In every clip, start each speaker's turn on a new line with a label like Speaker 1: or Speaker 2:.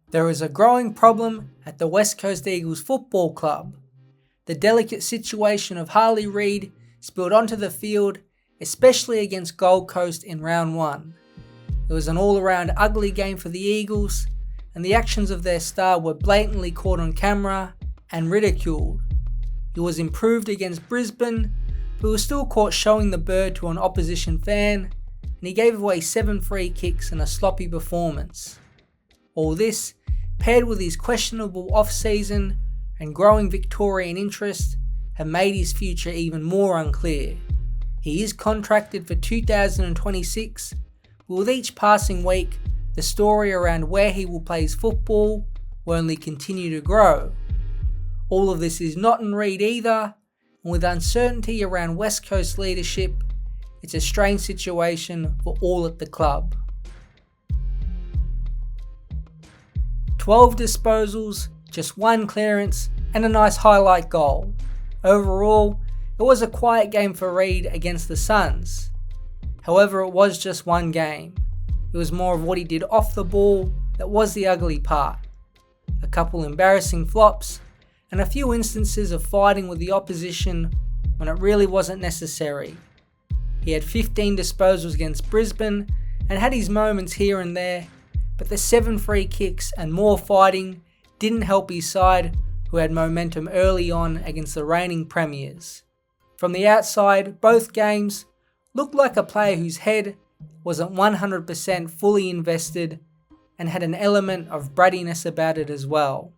Speaker 1: There is a growing problem at the West Coast Eagles Football Club. The delicate situation of Harley Reid spilled onto the field, especially against Gold Coast in round 1. It was an all-around ugly game for the Eagles, and the actions of their star were blatantly caught on camera and ridiculed. He was improved against Brisbane, but was still caught showing the bird to an opposition fan, and he gave away 7 free kicks in a sloppy performance. All this, paired with his questionable off-season and growing Victorian interest, have made his future even more unclear. He is contracted for 2026, but with each passing week, the story around where he will play his football will only continue to grow. All of this is not in Reid either, and with uncertainty around West Coast leadership, it's a strange situation for all at the club. 12 disposals, just 1 clearance, and a nice highlight goal. Overall, it was a quiet game for Reid against the Suns. However, it was just one game. It was more of what he did off the ball that was the ugly part. A couple embarrassing flops, and a few instances of fighting with the opposition when it really wasn't necessary. He had 15 disposals against Brisbane and had his moments here and there, but the 7 free kicks and more fighting didn't help his side, who had momentum early on against the reigning premiers. From the outside, both games looked like a player whose head wasn't 100% fully invested and had an element of brattiness about it as well.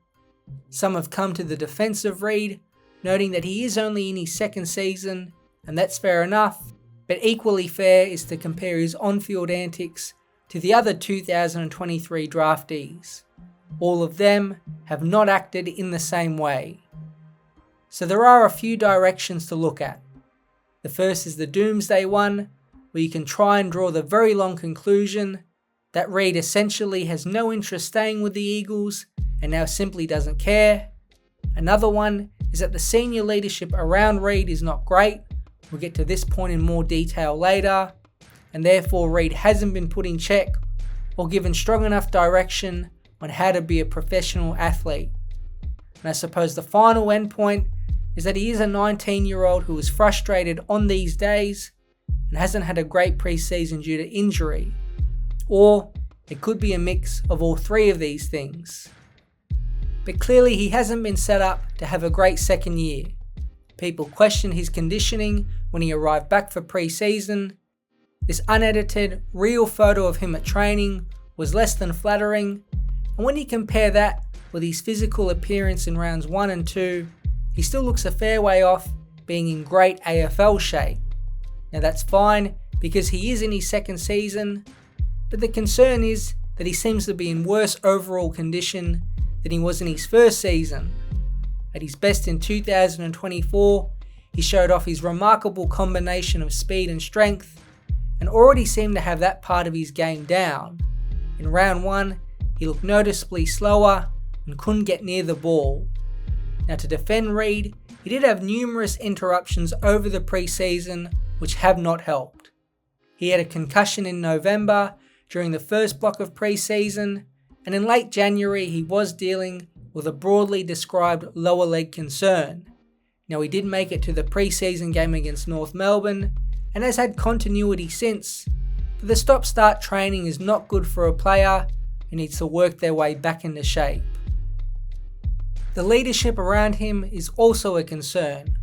Speaker 1: Some have come to the defense of Reid, noting that he is only in his 2nd season, and that's fair enough, but equally fair is to compare his on-field antics to the other 2023 draftees. All of them have not acted in the same way. So there are a few directions to look at. The first is the doomsday one, where you can try and draw the very long conclusion that Reid essentially has no interest staying with the Eagles and now simply doesn't care. Another one is that the senior leadership around Reid is not great. We'll get to this point in more detail later, and therefore Reid hasn't been put in check or given strong enough direction on how to be a professional athlete. And I suppose the final endpoint is that he is a 19-year-old who is frustrated on these days and hasn't had a great preseason due to injury. Or it could be a mix of all 3 of these things. But clearly he hasn't been set up to have a great second year. People questioned his conditioning when he arrived back for preseason. This unedited, real photo of him at training was less than flattering, and when you compare that with his physical appearance in rounds 1 and 2, he still looks a fair way off being in great AFL shape. Now that's fine because he is in his 2nd season, but the concern is that he seems to be in worse overall condition than he was in his 1st season. At his best in 2024, he showed off his remarkable combination of speed and strength, and already seemed to have that part of his game down. In round 1, he looked noticeably slower and couldn't get near the ball. Now to defend Reid, he did have numerous interruptions over the preseason which have not helped. He had a concussion in November during the first block of preseason, and in late January he was dealing with a broadly described lower leg concern. Now he did make it to the preseason game against North Melbourne and has had continuity since, but the stop-start training is not good for a player who needs to work their way back into shape. The leadership around him is also a concern,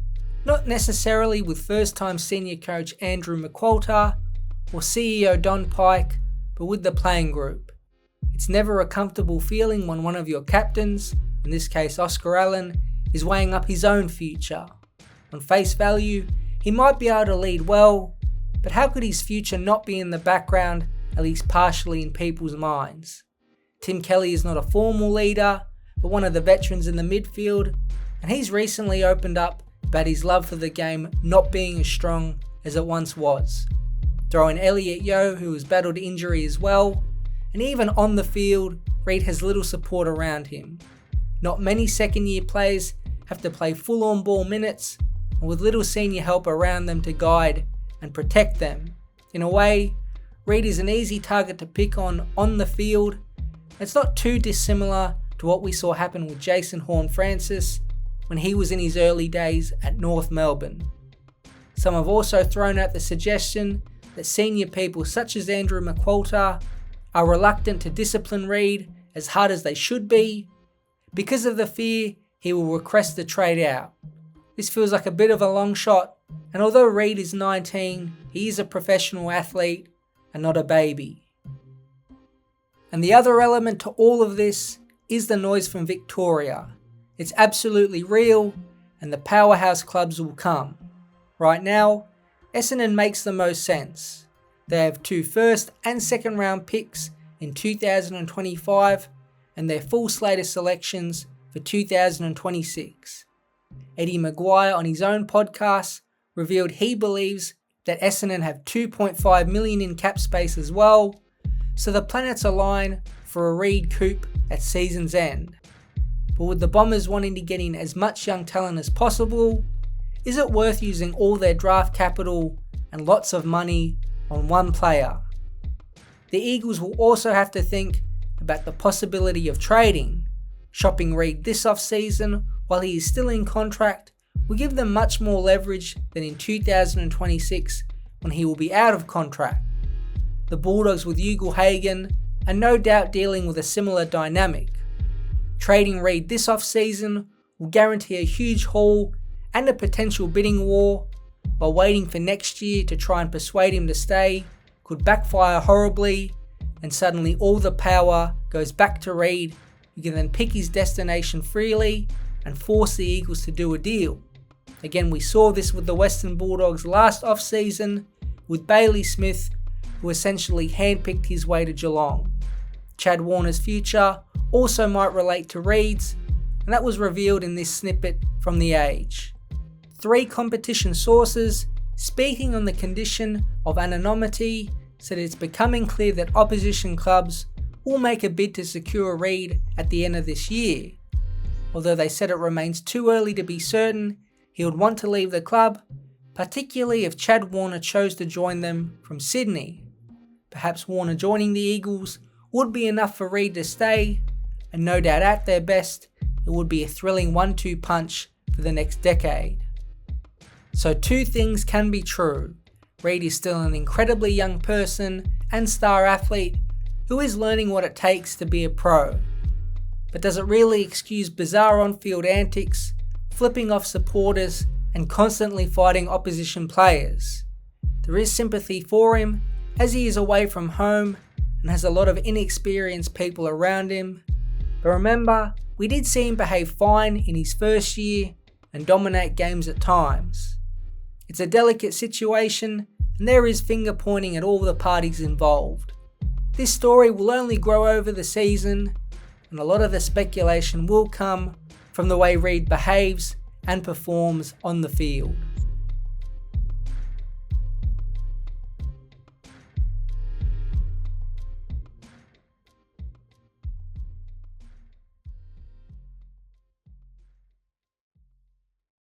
Speaker 1: not necessarily with first-time senior coach Andrew McQualter or CEO Don Pike, but with the playing group. It's never a comfortable feeling when one of your captains, in this case Oscar Allen, is weighing up his own future. On face value, he might be able to lead well, but how could his future not be in the background, at least partially in people's minds? Tim Kelly is not a formal leader, but one of the veterans in the midfield, and he's recently opened up about his love for the game not being as strong as it once was. Throw in Elliot Yeo, who has battled injury as well, and even on the field, Reid has little support around him. Not many second-year players have to play full on-ball minutes, and with little senior help around them to guide and protect them. In a way, Reid is an easy target to pick on the field, It's not too dissimilar to what we saw happen with Jason Horne-Francis when he was in his early days at North Melbourne. Some have also thrown out the suggestion that senior people such as Andrew McQualter are reluctant to discipline Reid as hard as they should be because of the fear he will request the trade out. This feels like a bit of a long shot, and although Reid is 19, he is a professional athlete and not a baby. And the other element to all of this is the noise from Victoria. It's absolutely real, and the powerhouse clubs will come. Right now, Essendon makes the most sense. They have 2 first and second round picks in 2025 and their full slate of selections for 2026. Eddie Maguire on his own podcast revealed he believes that Essendon have 2.5 million in cap space as well, so the planets align for a Reid coup at season's end. But with the Bombers wanting to get in as much young talent as possible, is it worth using all their draft capital and lots of money on one player? The Eagles will also have to think about the possibility of trading. Shopping Reid this off-season while he is still in contract will give them much more leverage than in 2026 when he will be out of contract. The Bulldogs with Ugle-Hagan are no doubt dealing with a similar dynamic. Trading Reid this off-season will guarantee a huge haul and a potential bidding war, while waiting for next year to try and persuade him to stay could backfire horribly, and suddenly all the power goes back to Reid, who can then pick his destination freely and force the Eagles to do a deal. Again, we saw this with the Western Bulldogs last off-season with Bailey Smith, who essentially handpicked his way to Geelong. Chad Warner's future also might relate to Reid's, and that was revealed in this snippet from The Age. 3 competition sources, speaking on the condition of anonymity, said it's becoming clear that opposition clubs will make a bid to secure Reid at the end of this year. Although they said it remains too early to be certain he would want to leave the club, particularly if Chad Warner chose to join them from Sydney. Perhaps Warner joining the Eagles would be enough for Reid to stay, and no doubt at their best, it would be a thrilling 1-2 punch for the next decade. So 2 things can be true. Reid is still an incredibly young person and star athlete who is learning what it takes to be a pro. But does it really excuse bizarre on-field antics, flipping off supporters and constantly fighting opposition players? There is sympathy for him as he is away from home and has a lot of inexperienced people around him. But remember, we did see him behave fine in his first year and dominate games at times. It's a delicate situation, and there is finger pointing at all the parties involved. This story will only grow over the season, and a lot of the speculation will come from the way Reid behaves and performs on the field.